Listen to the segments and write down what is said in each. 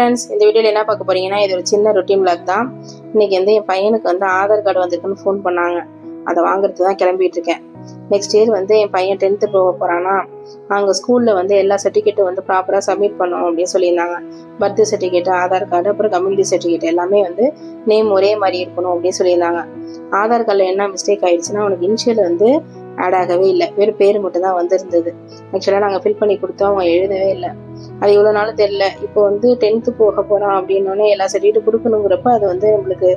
Friends, இந்த வீடியோவில் என்ன பார்க்க போறீங்கன்னா, இது ஒரு சின்ன ரொட்டீன் விளாக் தான். இன்னைக்கு வந்து என் பையனுக்கு வந்து ஆதார் கார்டு வந்திருக்குன்னு ஃபோன் பண்ணாங்க. அதை வாங்குறதுக்கு தான் கிளம்பிட்டு இருக்கேன். நெக்ஸ்ட் இயர் வந்து என் பையன் 10th போக போறானா, அங்கே ஸ்கூலில் வந்து எல்லா சர்டிஃபிகேட்டும் வந்து ப்ராப்பராக சப்மிட் பண்ணணும் அப்படின்னு சொல்லியிருந்தாங்க. பர்த் சர்டிஃபிகேட், ஆதார் கார்டு, அப்புறம் கம்யூனிட்டி சர்டிஃபிகேட் எல்லாமே வந்து நேம் ஒரே மாதிரி இருக்கணும் அப்படின்னு சொல்லியிருந்தாங்க. ஆதார் கார்டில் என்ன மிஸ்டேக் ஆயிடுச்சுன்னா, அவனுக்கு இனிஷியல் வந்து ஆட் ஆகவே இல்லை, வெறும் பேர் மட்டும் தான் வந்திருந்தது. ஆக்சுவலாக நாங்கள் ஃபில் பண்ணி கொடுத்தோம், அவங்க எழுதவே இல்லை. அது இவ்வளோ நாளும் தெரியல. இப்போ வந்து 10th போக போகிறான் அப்படின்னோடனே எல்லா சர்டிஃபிகேட்டும் கொடுக்கணுங்கிறப்ப அது வந்து நம்மளுக்கு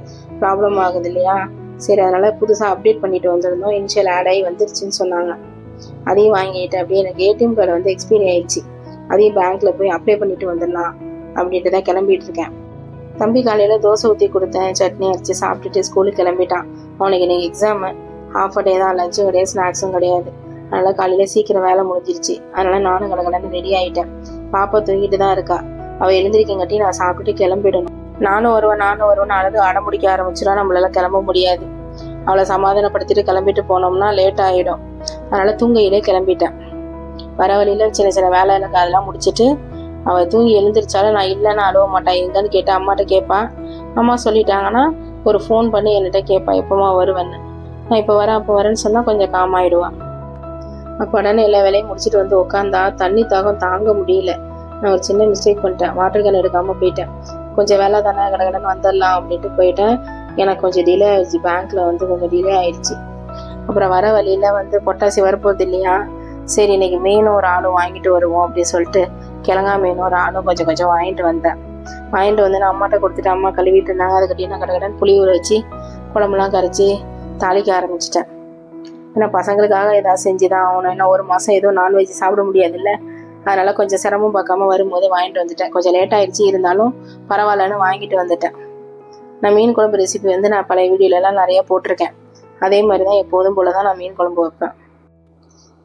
ப்ராப்ளம் ஆகுது இல்லையா. சரி, அதனால் புதுசாக அப்டேட் பண்ணிட்டு வந்திருந்தோம். இனிஷியல் ஆட் ஆகி வந்துருச்சுன்னு சொன்னாங்க. அதையும் வாங்கிட்டு அப்படியே எனக்கு ஏடிஎம் கார்டு வந்து எக்ஸ்பைரி ஆயிடுச்சு. அதையும் பேங்க்கில் போய் அப்ளை பண்ணிட்டு வந்துடலாம் அப்படின்ட்டு தான் கிளம்பிட்டு இருக்கேன். தம்பி காலையில் தோசை ஊற்றி கொடுத்தேன், சட்னி அரைச்சி சாப்பிட்டுட்டு ஸ்கூலுக்கு கிளம்பிட்டான். அவனுக்கு இன்னைக்கு எக்ஸாமு, ஹாஃப் டே தான், லஞ்சும் கிடையாது, ஸ்நாக்ஸும் கிடையாது. அதனால் காலையில் சீக்கிரம் வேலை முடிஞ்சிருச்சு. அதனால் நானும் கடகடன்னு ரெடி ஆகிட்டேன். பாப்பா தூங்கிட்டு தான் இருக்கா. அவள் எழுந்திரிக்கங்காட்டி நான் சாப்பிட்டுட்டு கிளம்பிடணும். நானும் வருவேன் அழகு அடம்பிடிக்க ஆரம்பிச்சிடா. நம்மளால கிளம்ப முடியாது. அவளை சமாதானப்படுத்திட்டு கிளம்பிட்டு போனோம்னா லேட் ஆகிடும். அதனால் தூங்கையிலே கிளம்பிட்டேன். வர வழியில் சின்ன சின்ன வேலை எனக்கு அதெல்லாம் முடிச்சுட்டு அவள் தூங்கி எழுந்திரிச்சாலும் நான் இல்லைன்னா அழுவ மாட்டான். எங்கன்னு கேட்டால் அம்மாட்ட கேட்பான். அம்மா சொல்லிட்டாங்கன்னா ஒரு ஃபோன் பண்ணி என்கிட்ட கேட்பான், எப்போமா வருவேன்னு. நான் இப்போ வரேன்னு சொன்னால் கொஞ்சம் காம் ஆகிடுவான். அப்போ உடனே எல்லா வேலையும் முடிச்சுட்டு வந்து உட்காந்தா தண்ணி தாகம் தாங்க முடியல. நான் ஒரு சின்ன மிஸ்டேக் பண்ணிட்டேன். வாட்டர் கேன் எடுக்காமல் போயிட்டேன். கொஞ்சம் வேலை தானே, கடகடன்னு வந்துடலாம் அப்படின்ட்டு போயிட்டேன். எனக்கு கொஞ்சம் டிலே ஆயிடுச்சு. பேங்க்கில் வந்து கொஞ்சம் டிலே ஆயிடுச்சு. அப்புறம் வர வழியில் வந்து பொட்டாசி வரப்போகுது இல்லையா, சரி இன்னைக்கு மீனும் ஒரு ஆளும் வாங்கிட்டு வருவோம் அப்படின்னு சொல்லிட்டு கிழங்கா மீனும் ஒரு ஆளும் கொஞ்சம் கொஞ்சம் வாங்கிட்டு வந்தேன். வாங்கிட்டு வந்து நான் அம்மாட்ட கொடுத்துட்டு அம்மா கழுவிட்டு இருந்தாங்க. அதுக்கட்டி நான் கடகடன்னு புளி ஊற வச்சு குழம்புலாம் கரைச்சி தாளிக்க ஆரம்பிச்சிட்டேன். ஏன்னா பசங்களுக்காக ஏதாவது செஞ்சுதான் ஆகணும். ஏன்னா ஒரு மாதம் எதுவும் நான்வெஜ் சாப்பிட முடியாதுல்ல. அதனால கொஞ்சம் சிரமம் பார்க்காம வரும்போது வாங்கிட்டு வந்துட்டேன். கொஞ்சம் லேட் ஆயிடுச்சு, இருந்தாலும் பரவாயில்லன்னு வாங்கிட்டு வந்துட்டேன். நான் மீன் குழம்பு ரெசிபி வந்து நான் பழைய வீடியோலலாம் நிறையா போட்டிருக்கேன். அதே மாதிரி தான் எப்போதும் போல தான் நான் மீன் குழம்பு வைப்பேன்.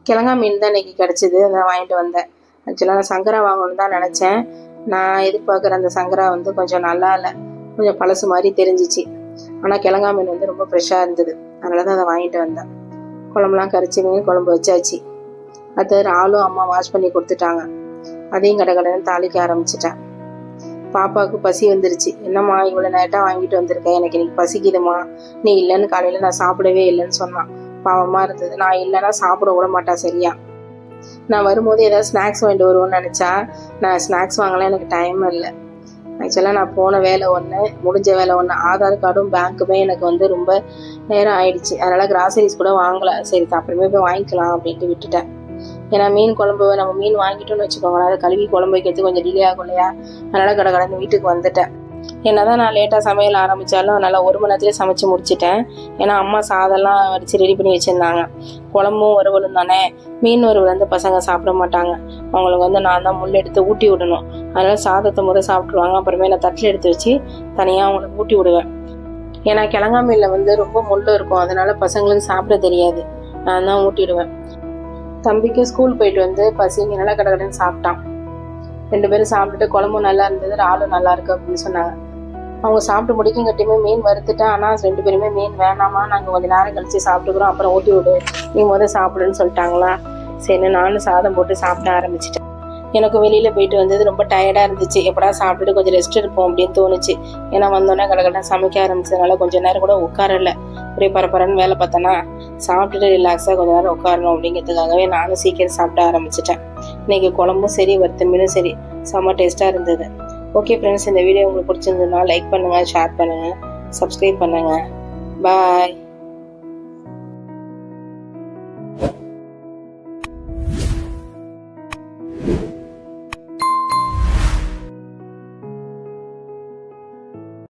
கிழங்கா மீன் தான் இன்னைக்கு கிடச்சிது, அதை வாங்கிட்டு வந்தேன். ஆக்சுவலாக நான் சங்கரா வாங்கணும்னு தான் நினச்சேன். நான் எதிர்பார்க்குற அந்த சங்கரா வந்து கொஞ்சம் நல்லா இல்லை, கொஞ்சம் பழசு மாதிரி தெரிஞ்சிச்சு. ஆனால் கிழங்கா மீன் வந்து ரொம்ப ஃப்ரெஷ்ஷாக இருந்தது. அதனால தான் அதை வாங்கிட்டு வந்தேன். குழம்புலாம் கரைச்சி மீன் குழம்பு வச்சாச்சு. அது ஆளும் அம்மா வாஷ் பண்ணி கொடுத்துட்டாங்க. அதையும் கடகடன்னு தாளிக்க ஆரம்பிச்சிட்டேன். பாப்பாவுக்கு பசி வந்துருச்சு. என்னம்மா இவ்வளோ நேரட்டாக வாங்கிட்டு வந்திருக்கேன், எனக்கு இன்னைக்கு பசிக்குதுமா, நீ இல்லைன்னு காலையில் நான் சாப்பிடவே இல்லைன்னு சொன்னான். பாவமாக இருந்தது. நான் இல்லைன்னா சாப்பிட விட மாட்டா சரியா. நான் வரும்போது ஏதாவது ஸ்நாக்ஸ் வாங்கிட்டு வருவோன்னு நினச்சா நான் ஸ்நாக்ஸ் வாங்கலாம், எனக்கு டைம் இல்லை. ஆக்சுவலாக நான் போன வேலை ஒன்று, முடிஞ்ச வேலை ஒன்று. ஆதார் கார்டும் பேங்க்குமே எனக்கு வந்து ரொம்ப நேரம் ஆயிடுச்சு. அதனால் கிராசரிஸ் கூட வாங்கலை. சரி அப்புறமே போய் வாங்கிக்கலாம் அப்படின்ட்டு விட்டுட்டேன். ஏன்னா மீன் குழம்பு நம்ம மீன் வாங்கிட்டோன்னு வச்சுக்கோங்களேன், அதை கழுவி குழம்பு வைக்கிறதுக்கு கொஞ்சம் டிலே ஆகும் இல்லையா. அதனால் கடகடன்னு வீட்டுக்கு வந்துட்டேன். என்னதான் நான் லேட்டாக சமையல் ஆரம்பித்தாலும் நல்லா 1 மணி நேரத்துலேயே சமைச்சு முடிச்சிட்டேன். ஏன்னா அம்மா சாதம்லாம் வடித்து ரெடி பண்ணி வச்சுருந்தாங்க. குழம்பும் வறுவலும் தானே. மீன் வறுவல் வந்து பசங்க சாப்பிட மாட்டாங்க. அவங்களுக்கு வந்து நான் தான் முள் எடுத்து ஊட்டி விடணும். அதனால் சாதத்தை முதல் சாப்பிட்ருவாங்க. அப்புறமே நான் தட்டில் எடுத்து வச்சு தனியாக அவங்களுக்கு ஊட்டி விடுவேன். ஏன்னா கிழங்கா மீனில் வந்து ரொம்ப முள் இருக்கும். அதனால் பசங்களுக்கு சாப்பிட தெரியாது. நான் தான் ஊட்டிடுவேன். தம்பிக்கு ஸ்கூல் போயிட்டு வந்து பசிங்க நல்லா கடகடன்னு சாப்பிட்டான். 2 பேரும் சாப்பிட்டுட்டு குழம்பும் நல்லா இருந்தது, ஆளும் நல்லா இருக்கு அப்படின்னு சொன்னாங்க. அவங்க சாப்பிட்டு முடிக்கங்கட்டியுமே மீன் வறுத்துட்டேன். ஆனால் 2 பேருமே மீன் வேணாமா, நாங்கள் கொஞ்சம் நேரம் கழிச்சு சாப்பிட்டுக்கிறோம், அப்புறம் ஊட்டி விடு, நீ முதல் சாப்பிடுன்னு சொல்லிட்டாங்களா. சரி நானும் சாதம் போட்டு சாப்பிட ஆரம்பிச்சிட்டேன். எனக்கு வெளியில் போயிட்டு வந்தது ரொம்ப டயர்டாக இருந்துச்சு. எப்படா சாப்பிட்டுட்டு கொஞ்சம் ரெஸ்ட் எடுப்போம் அப்படின்னு தோணுச்சு. ஏன்னா வந்தோடனே கடகடன்னு சமைக்க ஆரம்பிச்சதுனால கொஞ்சம் நேரம் கூட உட்காரல. ஒரே பரபரன்னு வேலை பார்த்தேன்னா, சாப்பிட்டுட்டு ரிலாக்ஸாக கொஞ்சம் நேரம் உட்காரணும் அப்படிங்கிறதுக்காகவே நானும் சீக்கிரம் சாப்பிட ஆரம்பிச்சிட்டேன். இன்னைக்கு குழம்பும் சரி வறுத்த மீனும் சரி செம்ம டேஸ்ட்டாக இருந்தது. ஓகே ஃப்ரெண்ட்ஸ், இந்த வீடியோ உங்களுக்கு பிடிச்சிருந்ததுன்னா லைக் பண்ணுங்கள், ஷேர் பண்ணுங்கள், சப்ஸ்கிரைப் பண்ணுங்கள். பாய்.